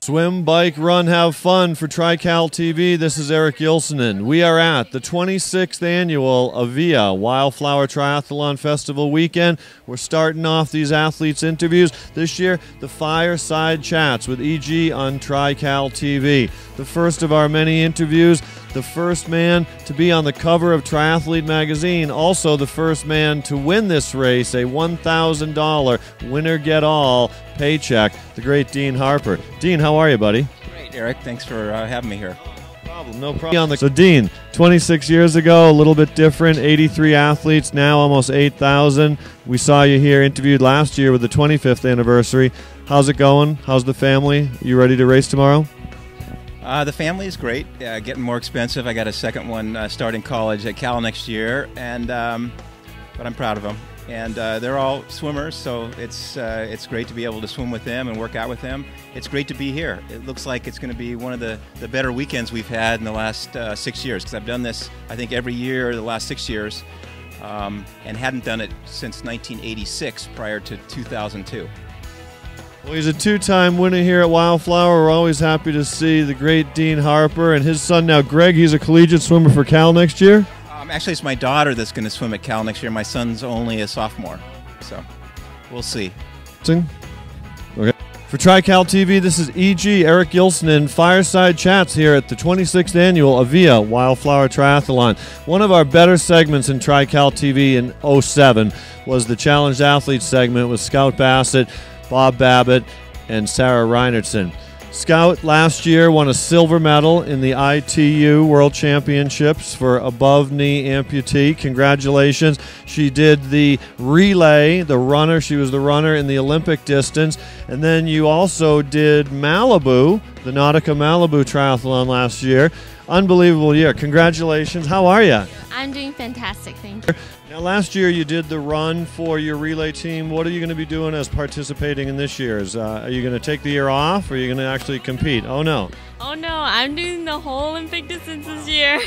Swim, bike, run, have fun for TriCal TV. This is Eric Yilsonen. We are at the 26th annual Avia Wildflower Triathlon Festival weekend. We're starting off these athletes' interviews. This year, the Fireside Chats with EG on TriCal TV. The first of our many interviews, the first man to be on the cover of Triathlete magazine, also the first man to win this race, a $1,000 winner-get-all paycheck, the great Dean Harper. Dean, how are you, buddy? Great, Eric. Thanks for having me here. No problem. So, Dean, 26 years ago, a little bit different, 83 athletes, now almost 8,000. We saw you here interviewed last year with the 25th anniversary. How's it going? How's the family? You ready to race tomorrow? The family is great. Getting more expensive. I got a second one starting college at Cal next year, and but I'm proud of them. And they're all swimmers, so it's great to be able to swim with them and work out with them. It's great to be here. It looks like it's going to be one of the better weekends we've had in the last 6 years, because I've done this, I think, every year the last 6 years, and hadn't done it since 1986 prior to 2002. Well, he's a two-time winner here at Wildflower. We're always happy to see the great Dean Harper and his son now, Greg. He's a collegiate swimmer for Cal next year. Actually, it's my daughter that's going to swim at Cal next year. My son's only a sophomore, so we'll see. Okay. For TriCal TV, this is EG, Eric Yilsonen, Fireside Chats here at the 26th annual Avia Wildflower Triathlon. One of our better segments in TriCal TV in 2007 was the Challenged Athletes segment with Scout Bassett, Bob Babbitt, and Sarah Reinertsen. Scout last year won a silver medal in the ITU World Championships for above-knee amputee. Congratulations. She did the relay, the runner. She was the runner in the Olympic distance. And then you also did Malibu, the Nautica Malibu Triathlon last year. Unbelievable year. Congratulations. How are you? I'm doing fantastic, thank you. Now, last year you did the run for your relay team. What are you going to be doing as participating in this year's? Are you going to take the year off, or are you going to actually compete? Oh, no. Oh, no, I'm doing the whole Olympic distance this year.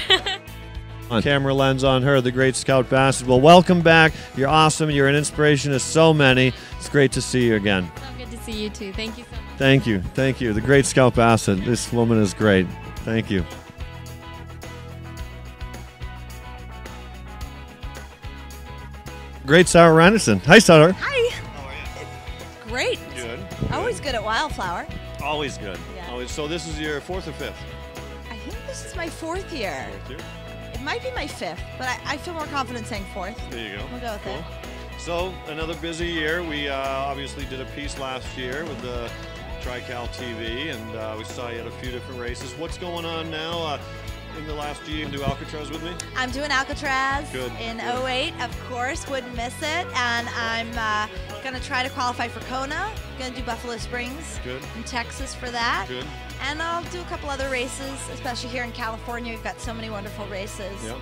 Camera lens on her, the great Scout Bassett. Well, welcome back. You're awesome. You're an inspiration to so many. It's great to see you again. So good to see you, too. Thank you so much. Thank you. Thank you. The great Scout Bassett. This woman is great. Thank you. Great Sarah Reinertsen. Hi, Sarah. Hi. How are you? Great. Good. Always good at Wildflower. Always good. Yeah. Always. So this is your fourth or fifth? I think this is my fourth year. Fourth year. It might be my fifth, but I feel more confident saying fourth. There you go. We'll go with it. So another busy year. We obviously did a piece last year with the TriCal TV, and we saw you at a few different races. What's going on now? In the last year, you do Alcatraz with me? I'm doing Alcatraz Good. in 08, of course, wouldn't miss it. And I'm going to try to qualify for Kona. Going to do Buffalo Springs Good. in Texas for that. Good. And I'll do a couple other races, especially here in California. We've got so many wonderful races. Yep.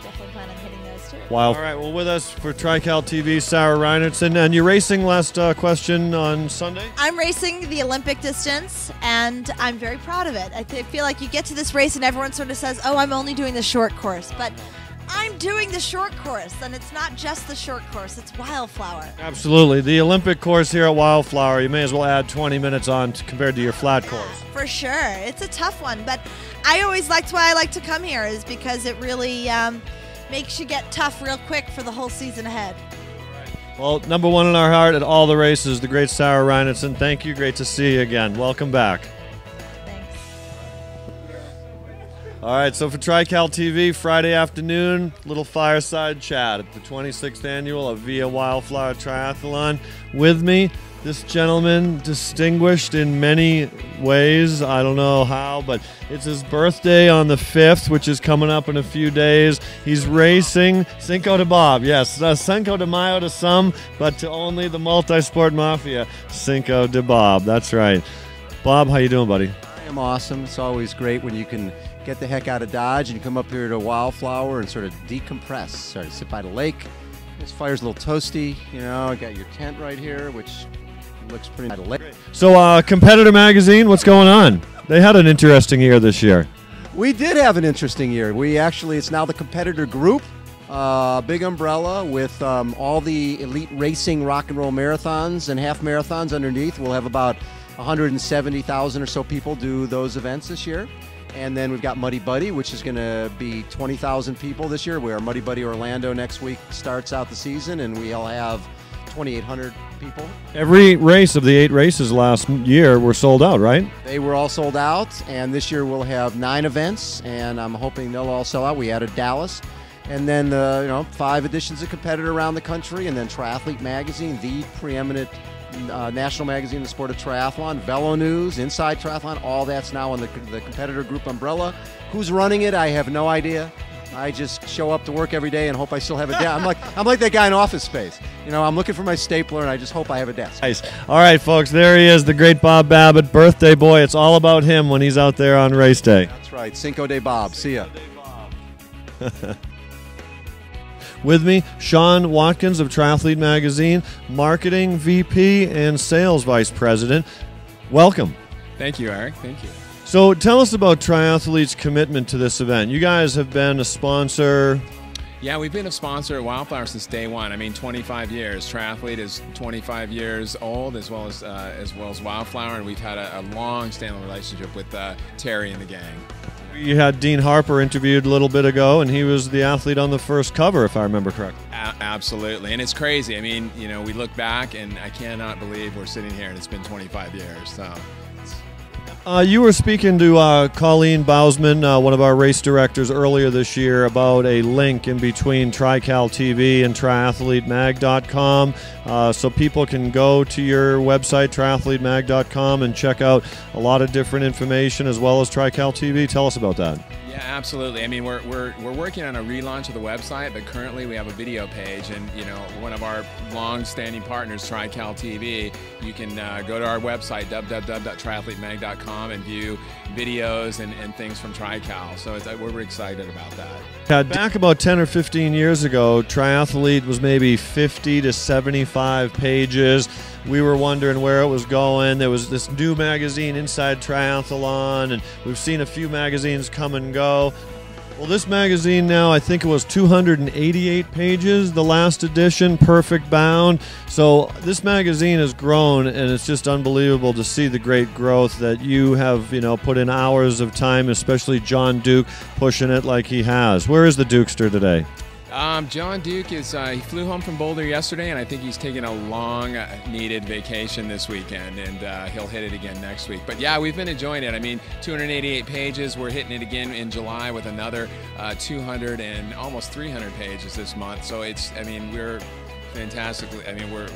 Definitely plan on hitting those too. Wow. All right, well, with us for TriCal TV, Sarah Reinertsen. And you're racing, last question, on Sunday? I'm racing the Olympic distance, and I'm very proud of it. I feel like you get to this race and everyone sort of says, oh, I'm only doing the short course. But I'm doing the short course, and it's not just the short course, it's Wildflower. Absolutely. The Olympic course here at Wildflower, you may as well add 20 minutes on compared to your flat course. For sure. It's a tough one, but I always liked why I like to come here is because it really makes you get tough real quick for the whole season ahead. Well, number one in our heart at all the races, the great Sarah Reinertsen. Thank you. Great to see you again. Welcome back. Thanks. All right, so for TriCal TV, Friday afternoon, little fireside chat at the 26th annual Avia Wildflower Triathlon. With me, this gentleman, distinguished in many ways. I don't know how, but it's his birthday on the 5th, which is coming up in a few days. He's racing Cinco de Bob. Yes, Cinco de Mayo to some, but to only the multi-sport mafia, Cinco de Bob. That's right. Bob, how you doing, buddy? I am awesome. It's always great when you can get the heck out of Dodge and you come up here to Wildflower and sort of decompress. Sort of sit by the lake. This fire's a little toasty. You know, I got your tent right here, which looks pretty nice. So, Competitor Magazine, what's going on? They had an interesting year this year. We did have an interesting year. It's now the Competitor Group, big umbrella with all the elite racing rock and roll marathons and half marathons underneath. We'll have about 170,000 or so people do those events this year. And then we've got Muddy Buddy, which is going to be 20,000 people this year. Where Muddy Buddy Orlando next week starts out the season, and we'll have 2,800 people. Every race of the 8 races last year were sold out, right? They were all sold out, and this year we'll have 9 events, and I'm hoping they'll all sell out. We added Dallas, and then 5 editions of Competitor around the country, and then Triathlete Magazine, the preeminent national magazine in the sport of triathlon, Velo News, Inside Triathlon, all that's now under the Competitor Group umbrella. Who's running it? I have no idea. I just show up to work every day and hope I still have a desk. I'm like that guy in Office Space. You know, I'm looking for my stapler and I just hope I have a desk. Nice. All right, folks, there he is, the great Bob Babbitt, birthday boy. It's all about him when he's out there on race day. That's right, Cinco de Bob. See ya. With me, Sean Watkins of Triathlete Magazine, Marketing VP and Sales Vice President. Welcome. Thank you, Eric. Thank you. So tell us about Triathlete's commitment to this event. You guys have been a sponsor. Yeah, we've been a sponsor at Wildflower since day one. I mean, 25 years. Triathlete is 25 years old, as well as Wildflower, and we've had a long-standing relationship with Terry and the gang. We had Dean Harper interviewed a little bit ago, and he was the athlete on the first cover, if I remember correctly. Absolutely, and it's crazy. I mean, you know, we look back, and I cannot believe we're sitting here, and it's been 25 years. So. You were speaking to Colleen Bausman, one of our race directors, earlier this year about a link in between TriCal TV and triathletemag.com, so people can go to your website, triathletemag.com, and check out a lot of different information as well as TriCal TV. Tell us about that. Yeah, absolutely. I mean, we're working on a relaunch of the website, but currently we have a video page, and you know, one of our long-standing partners, TriCal TV, you can go to our website, www.triathletemag.com, and view videos and things from TriCal. So we're excited about that. Back about 10 or 15 years ago, Triathlete was maybe 50 to 75 pages. We were wondering where it was going. There was this new magazine, Inside Triathlon, and we've seen a few magazines come and go. Well, this magazine now, I think it was 288 pages, the last edition, perfect bound. So this magazine has grown, and it's just unbelievable to see the great growth that you have, you know, put in hours of time, especially John Duke pushing it like he has. Where is the Dukester today? John Duke is, he flew home from Boulder yesterday, and I think he's taking a long needed vacation this weekend, and he'll hit it again next week. But yeah, we've been enjoying it. I mean, 288 pages. We're hitting it again in July with another 200 and almost 300 pages this month. So it's, I mean, we're fantastically, I mean, we're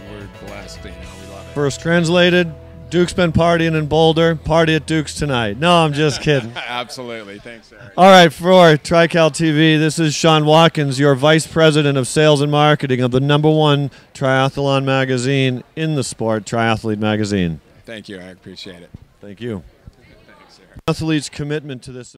blessed, you know, we love it. First translated, Duke's been partying in Boulder. Party at Duke's tonight. No, I'm just kidding. Absolutely. Thanks, Eric. All right, for TriCal TV, this is Sean Watkins, your Vice President of Sales and Marketing of the #1 triathlon magazine in the sport, Triathlete Magazine. Thank you, Eric. Appreciate it. Thank you. Thanks, Eric. Athletes' commitment to this